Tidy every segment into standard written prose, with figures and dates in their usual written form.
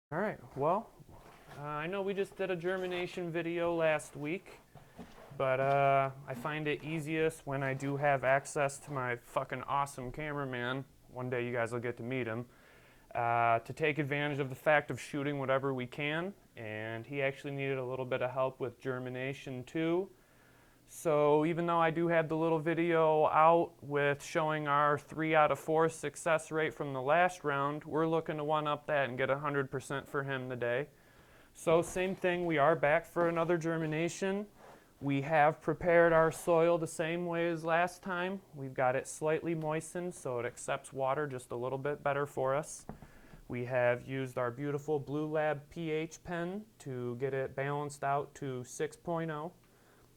All right, well, I know we just did a germination video last week, but I find it easiest when I do have access to my fucking awesome cameraman. One day you guys will get to meet him. To take advantage of the fact of shooting whatever we can, and he actually needed a little bit of help with germination too. So even though I do have the little video out with showing our 3 out of 4 success rate from the last round, we're looking to one up that and get 100% for him today. So same thing, we are back for another germination. We have prepared our soil the same way as last time. We've got it slightly moistened so it accepts water just a little bit better for us. We have used our beautiful Blue Lab pH pen to get it balanced out to 6.0.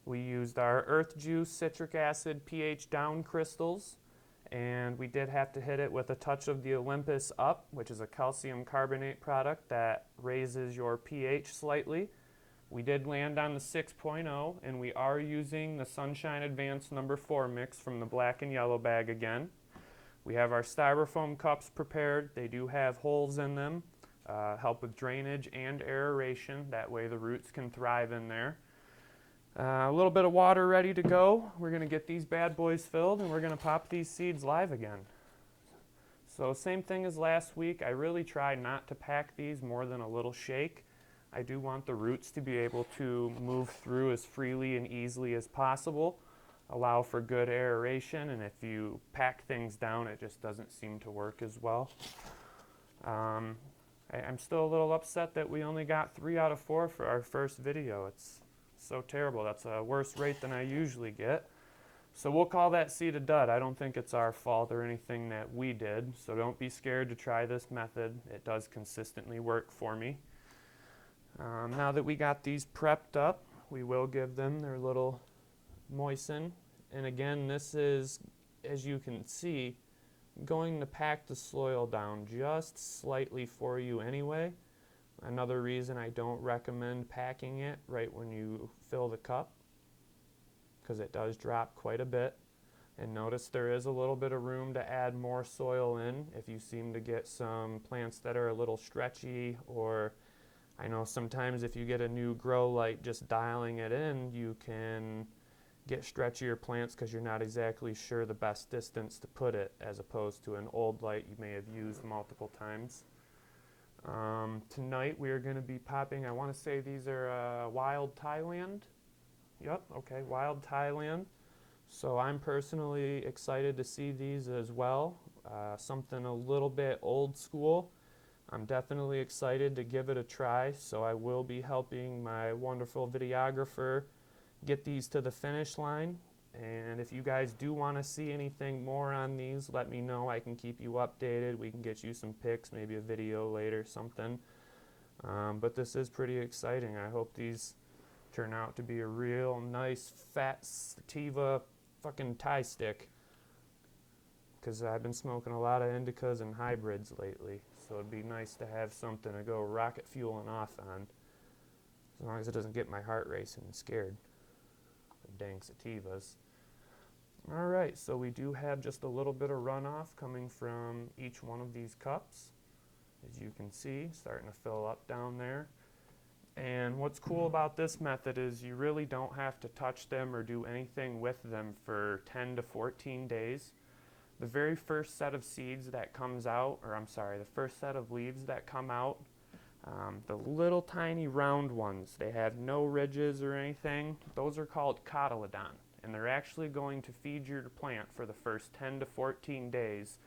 We used our Earth Juice citric acid pH down crystals, and we did have to hit it with a touch of the Olympus Up, which is a calcium carbonate product that raises your pH slightly. We did land on the 6.0, and we are using the Sunshine Advanced number 4 mix from the black and yellow bag again. We have our styrofoam cups prepared. They do have holes in them, help with drainage and aeration. That way the roots can thrive in there. A little bit of water ready to go. We're going to get these bad boys filled and we're going to pop these seeds live again. So same thing as last week. I really try not to pack these more than a little shake. I do want the roots to be able to move through as freely and easily as possible, allow for good aeration, and if you pack things down it just doesn't seem to work as well. I'm still a little upset that we only got 3 out of 4 for our first video. It's so terrible. That's a worse rate than I usually get. So we'll call that seed a dud. I don't think it's our fault or anything that we did. So don't be scared to try this method. It does consistently work for me. Now that we got these prepped up, we will give them their little moisten. And again, this is, as you can see, going to pack the soil down just slightly for you anyway. Another reason I don't recommend packing it right when you fill the cup, because it does drop quite a bit. And notice there is a little bit of room to add more soil in if you seem to get some plants that are a little stretchy, or I know sometimes if you get a new grow light, just dialing it in, you can get stretchier plants because you're not exactly sure the best distance to put it, as opposed to an old light you may have used multiple times. Tonight we are going to be popping, I want to say these are wild Thailand. Yep, okay, wild Thailand. So I'm personally excited to see these as well. Something a little bit old school. I'm definitely excited to give it a try, so I will be helping my wonderful videographer get these to the finish line. And if you guys do want to see anything more on these, let me know. I can keep you updated. We can get you some pics, maybe a video later, something. But this is pretty exciting. I hope these turn out to be a real nice fat sativa fucking Thai stick, because I've been smoking a lot of indicas and hybrids lately, so it'd be nice to have something to go rocket fueling off on, as long as it doesn't get my heart racing and scared. The dang sativas. Alright, so we do have just a little bit of runoff coming from each one of these cups. As you can see, starting to fill up down there. And what's cool about this method is you really don't have to touch them or do anything with them for 10 to 14 days. The very first set of seeds that comes out, or I'm sorry, the first set of leaves that come out, the little tiny round ones, they have no ridges or anything, those are called cotyledon, and they're actually going to feed your plant for the first 10 to 14 days.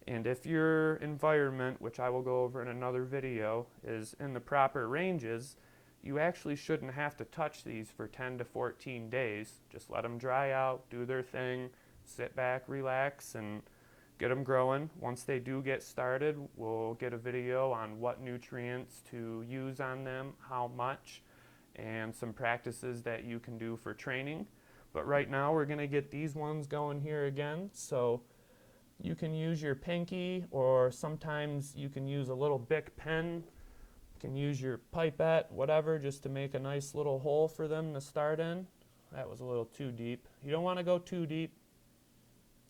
And if your environment, which I will go over in another video, is in the proper ranges, you actually shouldn't have to touch these for 10 to 14 days. Just let them dry out, do their thing, sit back, relax, and get them growing. Once they do get started, we'll get a video on what nutrients to use on them, how much, and some practices that you can do for training. But right now we're going to get these ones going here again. So you can use your pinky, or sometimes you can use a little Bic pen. You can use your pipette, whatever, just to make a nice little hole for them to start in. That was a little too deep. You don't want to go too deep.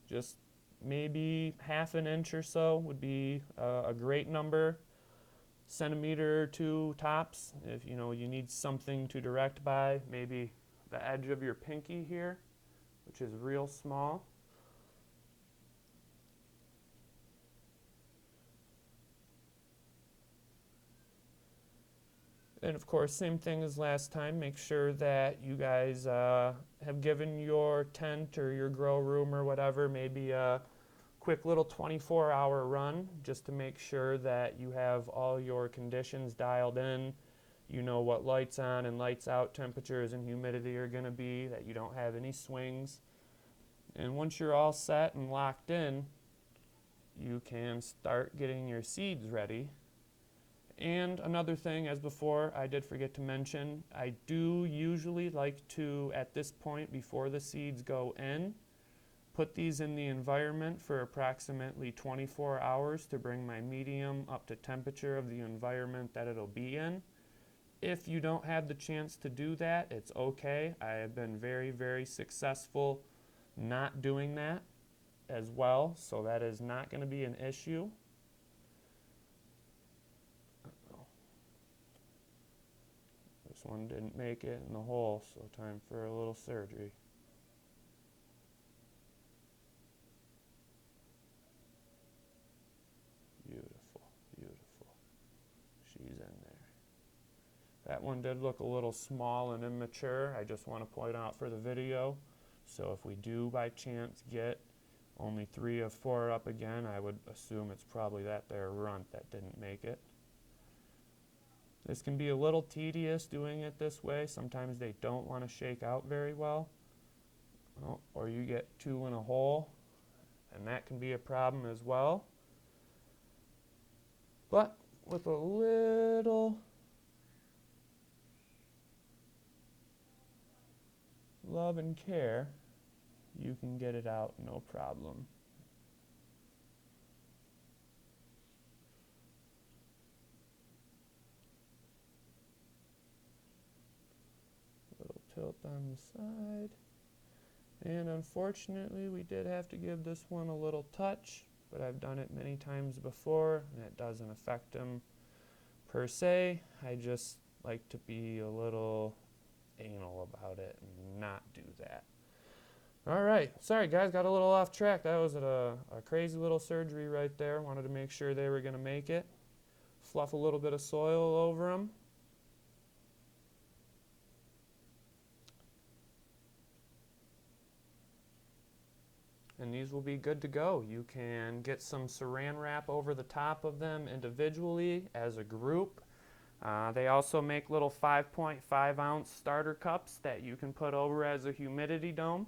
Just maybe half an inch or so would be a great number. centimeter or two tops. If you need something to direct by, maybe the edge of your pinky here, which is real small. And of course, same thing as last time, make sure that you guys have given your tent or your grow room or whatever maybe a quick little 24-hour run just to make sure that you have all your conditions dialed in. You know what lights on and lights out temperatures and humidity are going to be, that you don't have any swings. And once you're all set and locked in, you can start getting your seeds ready. And another thing, as before, I did forget to mention, I do usually like to, at this point, before the seeds go in, put these in the environment for approximately 24 hours to bring my medium up to temperature of the environment that it'll be in. If you don't have the chance to do that, it's okay. I have been very, very successful not doing that as well, so that is not going to be an issue. This one didn't make it in the hole, so time for a little surgery. Beautiful, beautiful. She's in there. That one did look a little small and immature. I just want to point out for the video. So if we do by chance get only 3 of 4 up again, I would assume it's probably that there runt that didn't make it. This can be a little tedious doing it this way. Sometimes they don't want to shake out very well. Oh, or you get 2 in a hole, and that can be a problem as well. But with a little love and care, you can get it out no problem. Little tilt on the side. And unfortunately, we did have to give this one a little touch, but I've done it many times before, and it doesn't affect them per se. I just like to be a little anal about it and not do that. All right, sorry guys, got a little off track. That was a crazy little surgery right there. Wanted to make sure they were going to make it. Fluff a little bit of soil over them. And these will be good to go. You can get some saran wrap over the top of them individually as a group. They also make little 5.5 ounce starter cups that you can put over as a humidity dome.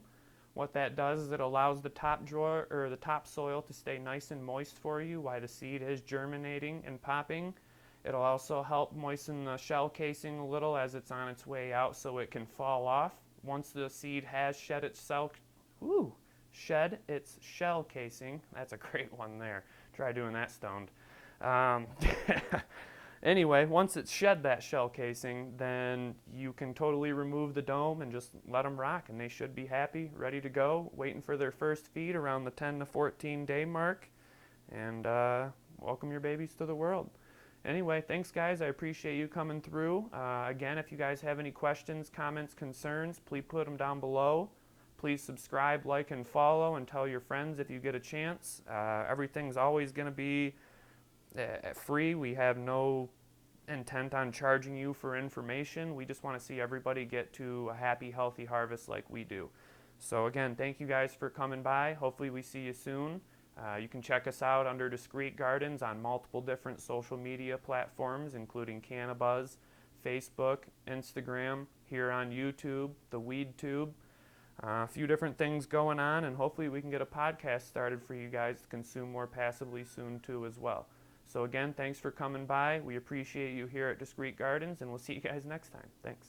What that does is it allows the top drawer or the top soil to stay nice and moist for you while the seed is germinating and popping. It'll also help moisten the shell casing a little as it's on its way out so it can fall off. Once the seed has shed its shell casing. That's a great one there. Try doing that stoned. Anyway, once it's shed that shell casing, then you can totally remove the dome and just let them rock, and they should be happy, ready to go, waiting for their first feed around the 10 to 14 day mark, and welcome your babies to the world. Anyway, thanks guys. I appreciate you coming through. Again, if you guys have any questions, comments, concerns, please put them down below. Please subscribe, like, and follow, and tell your friends if you get a chance. Everything's always going to be free. We have no intent on charging you for information. We just want to see everybody get to a happy, healthy harvest like we do. So again, thank you guys for coming by. Hopefully we see you soon. You can check us out under Discreet Gardens on multiple different social media platforms, including Cannabuzz, Facebook, Instagram, here on YouTube, the Weed Tube. A few different things going on, and hopefully we can get a podcast started for you guys to consume more passively soon too as well. So again, thanks for coming by. We appreciate you here at Discreet Gardens, and we'll see you guys next time. Thanks.